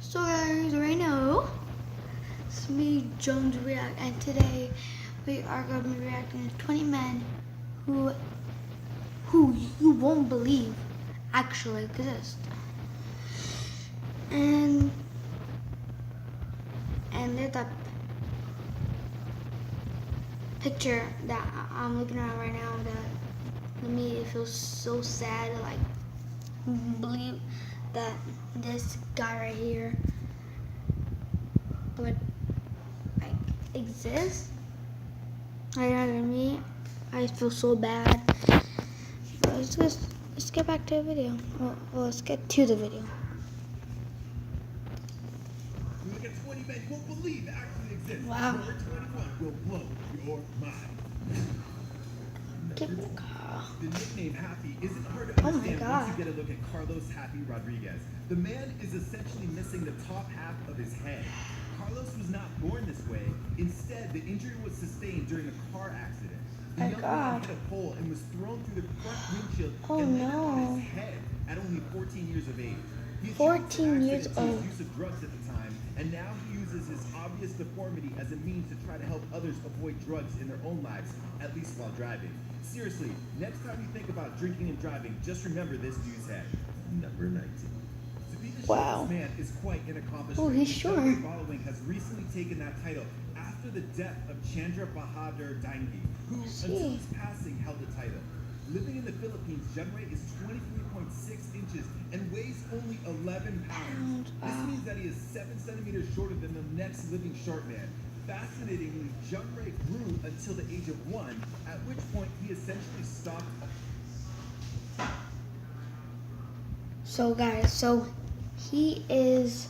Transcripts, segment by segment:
So guys, right now, it's me, Jones React, and today we are going to be reacting to 20 men who you won't believe actually exist. And there's a picture that I'm looking at right now that to me it feels so sad to like believe that this guy right here would like exist. I know to me, I feel so bad. But let's get back to the video. Well, let's get to the video. Look at 20 men you won't believe actually exist. Wow. Number 21 will blow your mind. The nickname Happy isn't hard to understand once you get a look at Carlos Happy Rodriguez. The man is essentially missing the top half of his head. Carlos was not born this way. Instead, the injury was sustained during a car accident. The young man hit a pole and was thrown through the front windshield and landed on his head at only 14 years of age. He 14 years old. Use of drugs at the time, and now he uses his obvious deformity as a means to try to help others avoid drugs in their own lives, at least while driving. Seriously, next time you think about drinking and driving, just remember this dude's head. Number 19. To be the shortest man is quite an accomplishment. Oh, he's short. Following has recently taken that title after the death of Chandra Bahadur Dangi, who until his passing held the title. Living in the Philippines, Junray is 23.6 inches and weighs only 11 pounds. This means that he is 7 centimeters shorter than the next living short man. Fascinatingly, Junray grew until the age of 1, at which point he essentially stopped. So guys, he is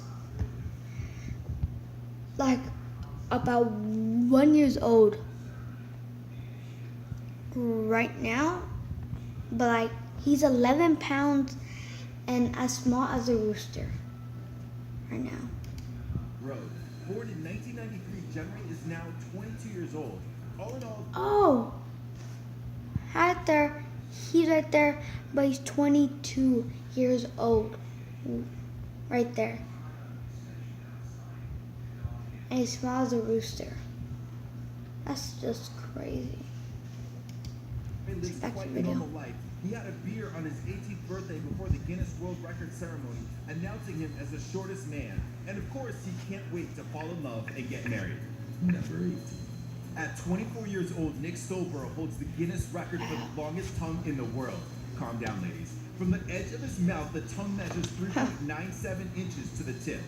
like about 1 year old right now, but like he's 11 pounds and as small as a rooster right now. Road. Born in 1993, Junray is now 22 years old. All in all, he's right there, but he's 22 years old, right there, and he smells a rooster. That's just crazy. Lives quite a normal life. He had a beer on his 18th birthday before the Guinness World Record ceremony, announcing him as the shortest man. And of course, he can't wait to fall in love and get married. Number 18. At 24 years old, Nick Stolborough holds the Guinness record for the longest tongue in the world. Calm down, ladies. From the edge of his mouth, the tongue measures 3.97 inches to the tip.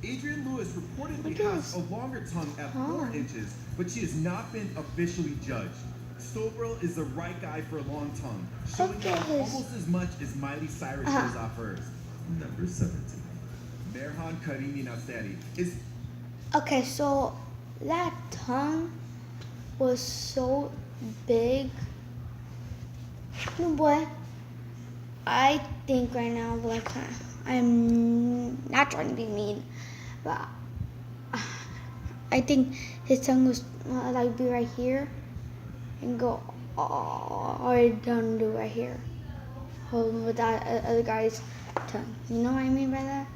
Adrienne Lewis reportedly has a longer tongue at 4 inches, but she has not been officially judged. Stolborough is the right guy for a long tongue, showing off almost as much as Miley Cyrus shows off hers. Number 17. Merhan Karimi Nasseri is... Okay, so that tongue was so big. No, boy, I think right now, like, I'm not trying to be mean, but I think his tongue was like be right here and go all the way down to right here, holding with that other guy's tongue. You know what I mean by that?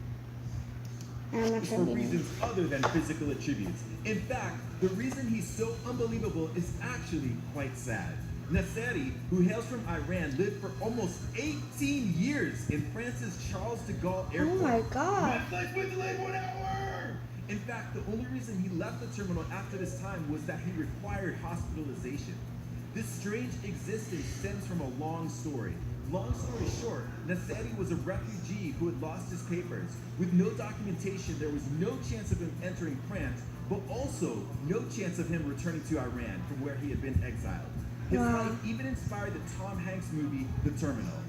And I'm not for trying to be reasons other than physical attributes. In fact, the reason he's so unbelievable is actually quite sad. Nasseri, who hails from Iran, lived for almost 18 years in France's Charles de Gaulle Airport. Oh my God. My flight's been delayed 1 hour! In fact, the only reason he left the terminal after this time was that he required hospitalization. This strange existence stems from a long story. Long story short, Nasseri was a refugee who had lost his papers. With no documentation, there was no chance of him entering France, but also no chance of him returning to Iran, from where he had been exiled. His life even inspired the Tom Hanks movie, The Terminal.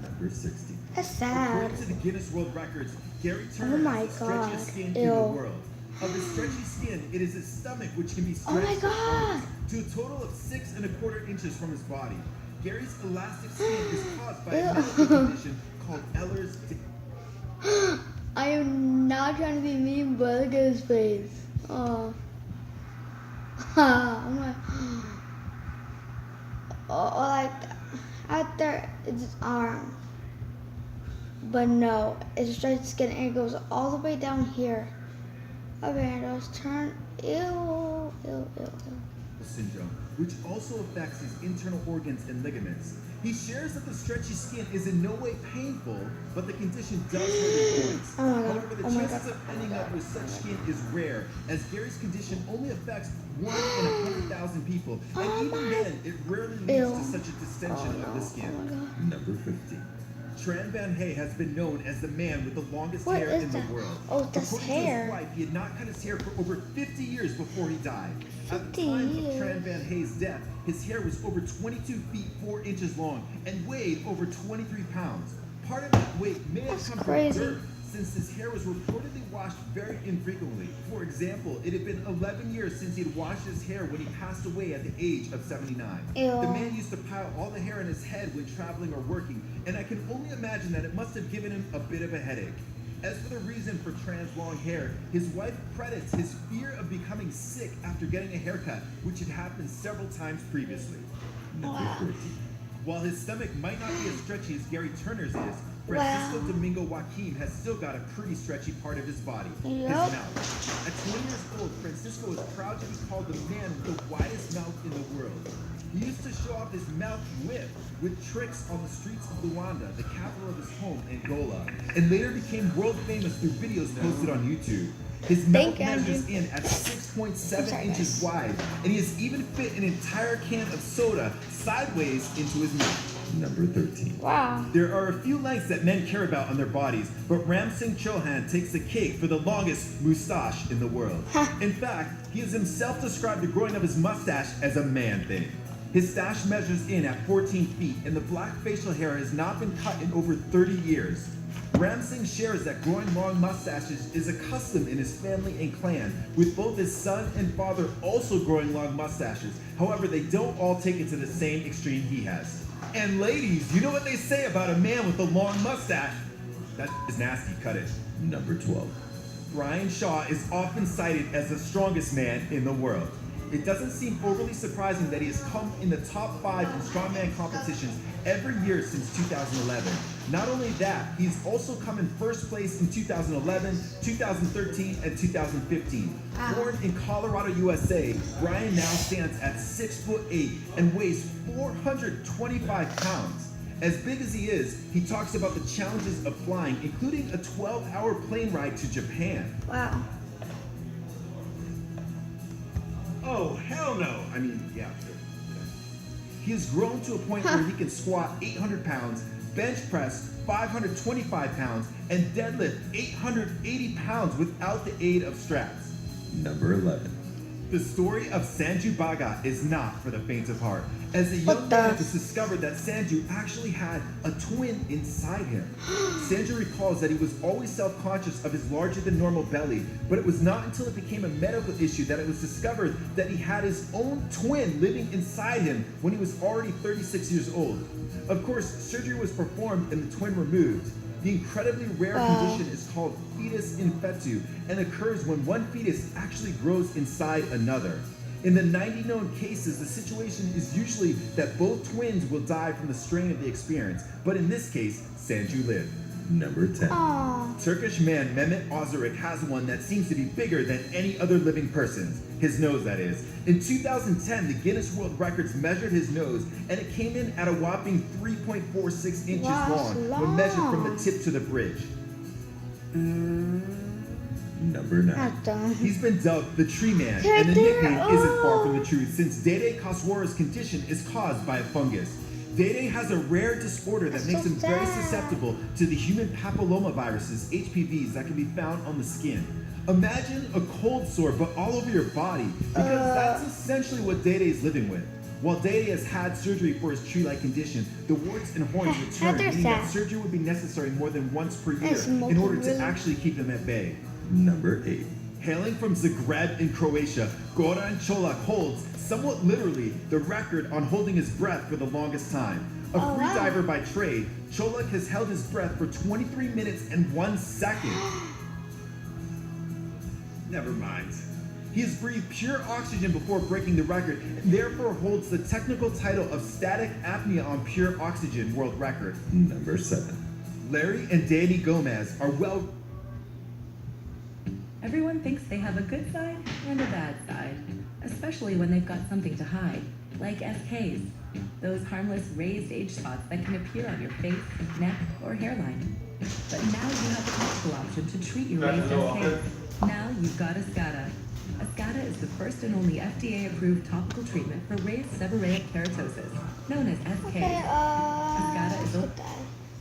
Number 16. That's sad. According to the Guinness World Records, Gary Turner has the stretchiest skin in the world. Of his stretchy skin, it is his stomach which can be stretched to a total of 6¼ inches from his body. Gary's elastic skin is caused by a medical condition called Ehlers-Danlos. I am not trying to be mean, but look at his face. Oh. Like out there, it's his arm. But no, it starts getting, and it goes all the way down here. Okay, let's turn. Ew. Syndrome, which also affects his internal organs and ligaments. He shares that the stretchy skin is in no way painful, but the condition does hurt his joints. Oh my God. However, the Oh my chances God. of ending up with such skin is rare, as Gary's condition only affects 1 in 100,000 people, and even then, it rarely leads to such a distension of the skin. Number 15. Tran Van Hey has been known as the man with the longest What hair is in the that? world. Oh, that's According hair. to his wife, he had not cut his hair for over 50 years before he died. At 50 the time of years. Tran Van Hay's death, his hair was over 22 feet 4 inches long and weighed over 23 pounds. Part of that weight may have That's come crazy. from dirt, since his hair was reportedly washed very infrequently. For example, it had been 11 years since he had washed his hair when he passed away at the age of 79. Ew. The man used to pile all the hair in his head when traveling or working, and I can only imagine that it must have given him a bit of a headache. As for the reason for Tran's long hair, his wife credits his fear of becoming sick after getting a haircut, which had happened several times previously. Number 13. While his stomach might not be as stretchy as Gary Turner's is, Francisco Domingo Joaquim has still got a pretty stretchy part of his body, his Yep. mouth. At 20 years old, Francisco is proud to be called the man with the widest mouth in the world. He used to show off his mouth width with tricks on the streets of Luanda, the capital of his home, Angola, and later became world famous through videos posted on YouTube. His mouth Thank you, measures Andrew. in at 6.7 Sorry, inches guys. wide, and he has even fit an entire can of soda sideways into his mouth. Number 13. Wow. There are a few lengths that men care about on their bodies, but Ram Singh Chauhan takes the cake for the longest mustache in the world. In fact, he has himself described the growing of his mustache as a man thing. His stash measures in at 14 feet, and the black facial hair has not been cut in over 30 years. Ram Singh shares that growing long mustaches is a custom in his family and clan, with both his son and father also growing long mustaches. However, they don't all take it to the same extreme he has. And ladies, you know what they say about a man with a long mustache? That is nasty, cut it. Number 12. Brian Shaw is often cited as the strongest man in the world. It doesn't seem overly surprising that he has come in the top 5 in strongman competitions every year since 2011. Not only that, he's also come in first place in 2011, 2013, and 2015. Born in Colorado, USA, Brian now stands at 6'8" and weighs 425 pounds. As big as he is, he talks about the challenges of flying, including a 12-hour plane ride to Japan. Wow. Oh, hell no! I mean, yeah, sure. He has grown to a point where he can squat 800 pounds, bench press 525 pounds, and deadlift 880 pounds without the aid of straps. Number 11. The story of Sanju Baga is not for the faint of heart, as a young man was discovered that Sanju actually had a twin inside him. Sanju recalls that he was always self-conscious of his larger than normal belly, but it was not until it became a medical issue that it was discovered that he had his own twin living inside him when he was already 36 years old. Of course, surgery was performed and the twin removed. The incredibly rare condition is called fetus in fetu and occurs when one fetus actually grows inside another. In the 90 known cases, the situation is usually that both twins will die from the strain of the experience, but in this case, Sanju lived. Number 10. Aww. Turkish man Mehmet Ozuric has one that seems to be bigger than any other living person's. His nose, that is. In 2010, the Guinness World Records measured his nose, and it came in at a whopping 3.46 inches long when measured from the tip to the bridge. Number 9. Not done. He's been dubbed the Tree Man, and the nickname isn't far from the truth, since Dede Kaswara's condition is caused by a fungus. Dede has a rare disorder that makes him very susceptible to the human papillomaviruses, HPVs, that can be found on the skin. Imagine a cold sore, but all over your body, because that's essentially what Dede is living with. While Dede has had surgery for his tree-like condition, the warts and horns return, meaning that surgery would be necessary more than once per year in order to actually keep them at bay. Number 8. Hailing from Zagreb in Croatia, Goran Čolak holds, somewhat literally, the record on holding his breath for the longest time. A free diver by trade, Čolak has held his breath for 23 minutes and 1 second. Never mind. He has breathed pure oxygen before breaking the record, and therefore holds the technical title of static apnea on pure oxygen world record. Number 7. Larry and Danny Gomez are well... Everyone thinks they have a good side and a bad side, especially when they've got something to hide, like SKs, those harmless raised age spots that can appear on your face, neck, or hairline. But now you have a topical option to treat your raised SKs. Now you've got Escada. Escada is the first and only FDA-approved topical treatment for raised seborrheic keratosis, known as SK. Okay, Escada is put that.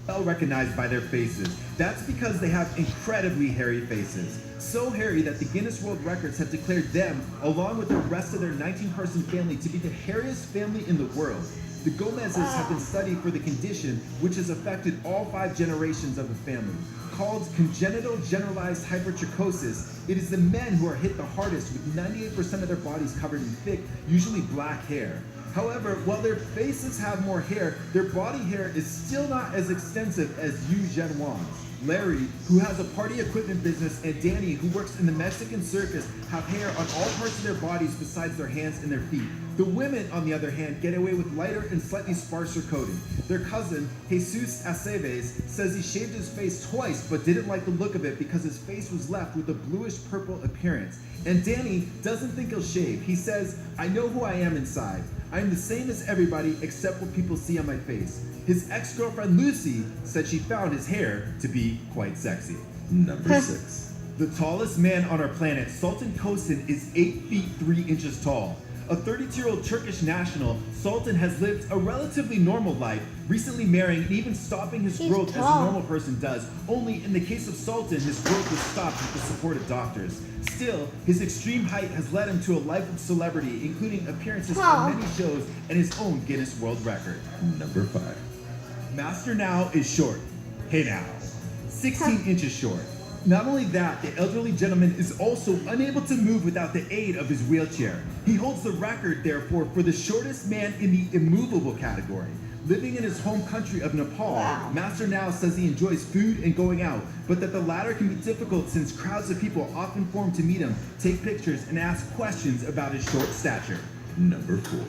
well recognized by their faces. That's because they have incredibly hairy faces. So hairy that the Guinness World Records have declared them, along with the rest of their 19-person family, to be the hairiest family in the world. The Gomezes have been studied for the condition, which has affected all 5 generations of the family. Called congenital generalized hypertrichosis, it is the men who are hit the hardest, with 98% of their bodies covered in thick, usually black hair. However, while their faces have more hair, their body hair is still not as extensive as Yu Zhenwang's. Larry, who has a party equipment business, and Danny, who works in the Mexican circus, have hair on all parts of their bodies besides their hands and their feet. The women, on the other hand, get away with lighter and slightly sparser coating. Their cousin, Jesus Aceves, says he shaved his face twice but didn't like the look of it because his face was left with a bluish-purple appearance. And Danny doesn't think he'll shave. He says, "I know who I am inside. I am the same as everybody except what people see on my face." His ex-girlfriend Lucy said she found his hair to be quite sexy. Number 6. The tallest man on our planet, Sultan Kosin, is 8 feet 3 inches tall. A 32-year-old Turkish national, Sultan has lived a relatively normal life, recently marrying and even stopping his He's growth as a tall. normal person does. Only in the case of Sultan, his growth was stopped with the support of doctors. Still, his extreme height has led him to a life of celebrity, including appearances on many shows and his own Guinness World Record. Number 5. Master Now is short. Hey now. 16 inches short. Not only that, the elderly gentleman is also unable to move without the aid of his wheelchair. He holds the record, therefore, for the shortest man in the immovable category. Living in his home country of Nepal, Wow. Master Now says he enjoys food and going out, but that the latter can be difficult since crowds of people often form to meet him, take pictures, and ask questions about his short stature. Number 4.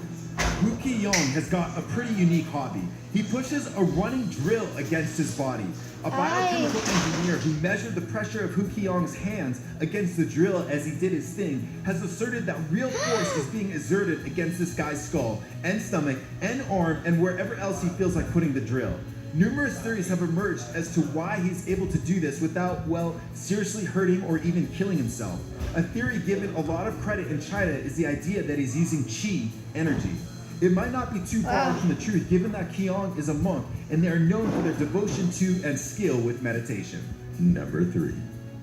Wu Qiyong has got a pretty unique hobby. He pushes a running drill against his body. A biochemical engineer who measured the pressure of Hu Qiyong's hands against the drill as he did his thing has asserted that real force is being exerted against this guy's skull and stomach and arm and wherever else he feels like putting the drill. Numerous theories have emerged as to why he's able to do this without, well, seriously hurting or even killing himself. A theory given a lot of credit in China is the idea that he's using qi energy. It might not be too far from the truth, given that Qiyong is a monk and they are known for their devotion to and skill with meditation. Number 3.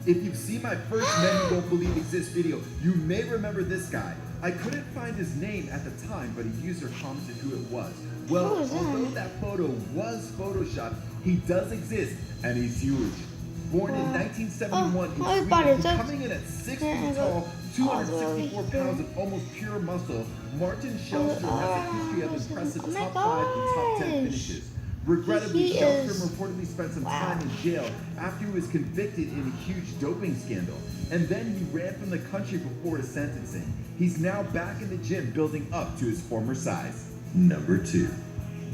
If you've seen my first Men You Won't Believe Exist video, you may remember this guy. I couldn't find his name at the time, but a user commented who it was. Well, Who is that? although that photo was photoshopped, he does exist, and he's huge. Born in 1971 in I thought Sweden, it said- coming in at 6 Yeah, feet it's tall, 264 over pounds here. of almost pure muscle, Martin Shellstrom has a history of impressive Oh my top 5 and top 10 gosh. finishes. Regrettably, He Shellstrom is- reportedly spent some wow. time in jail after he was convicted in a huge doping scandal. And then he ran from the country before his sentencing. He's now back in the gym building up to his former size. Number 2.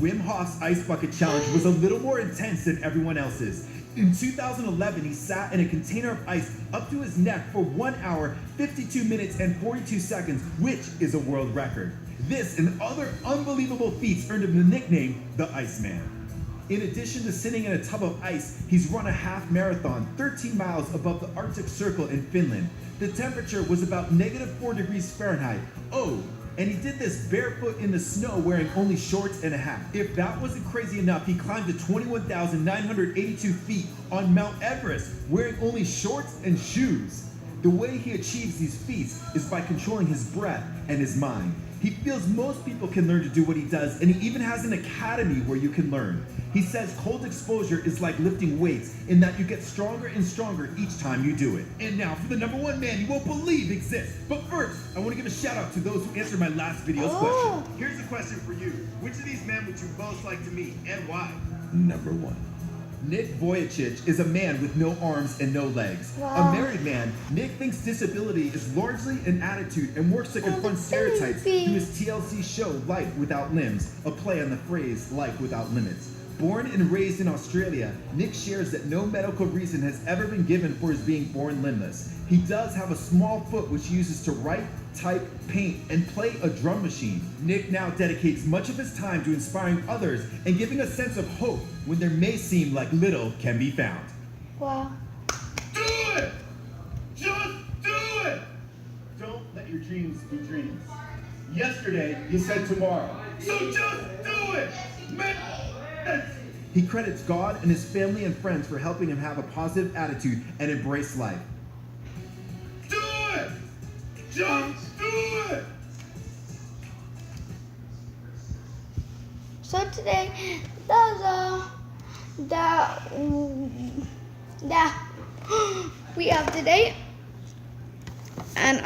Wim Hof's Ice Bucket Challenge was a little more intense than everyone else's. In 2011, he sat in a container of ice up to his neck for 1 hour, 52 minutes, and 42 seconds, which is a world record. This and other unbelievable feats earned him the nickname, the Iceman. In addition to sitting in a tub of ice, he's run a half marathon 13 miles above the Arctic Circle in Finland. The temperature was about -4 degrees Fahrenheit. Oh, and he did this barefoot in the snow wearing only shorts and a hat. If that wasn't crazy enough, he climbed to 21,982 feet on Mount Everest wearing only shorts and shoes. The way he achieves these feats is by controlling his breath and his mind. He feels most people can learn to do what he does, and he even has an academy where you can learn. He says cold exposure is like lifting weights in that you get stronger and stronger each time you do it. And now for the number 1 man you won't believe exists. But first, I want to give a shout out to those who answered my last video's question. Here's a question for you. Which of these men would you most like to meet and why? Number 1. Nick Vujicic is a man with no arms and no legs. Wow. A married man, Nick thinks disability is largely an attitude and works to confront stereotypes baby. through his TLC show Life Without Limbs, a play on the phrase life without limits. Born and raised in Australia, Nick shares that no medical reason has ever been given for his being born limbless. He does have a small foot which he uses to write, type, paint, and play a drum machine. Nick now dedicates much of his time to inspiring others and giving a sense of hope when there may seem like little can be found. Wow. Do it! Just do it! Don't let your dreams be dreams. Yesterday, you said tomorrow. So just do it! Make it! He credits God and his family and friends for helping him have a positive attitude and embrace life. Do it! Just do it! So today, that was all that we have today. And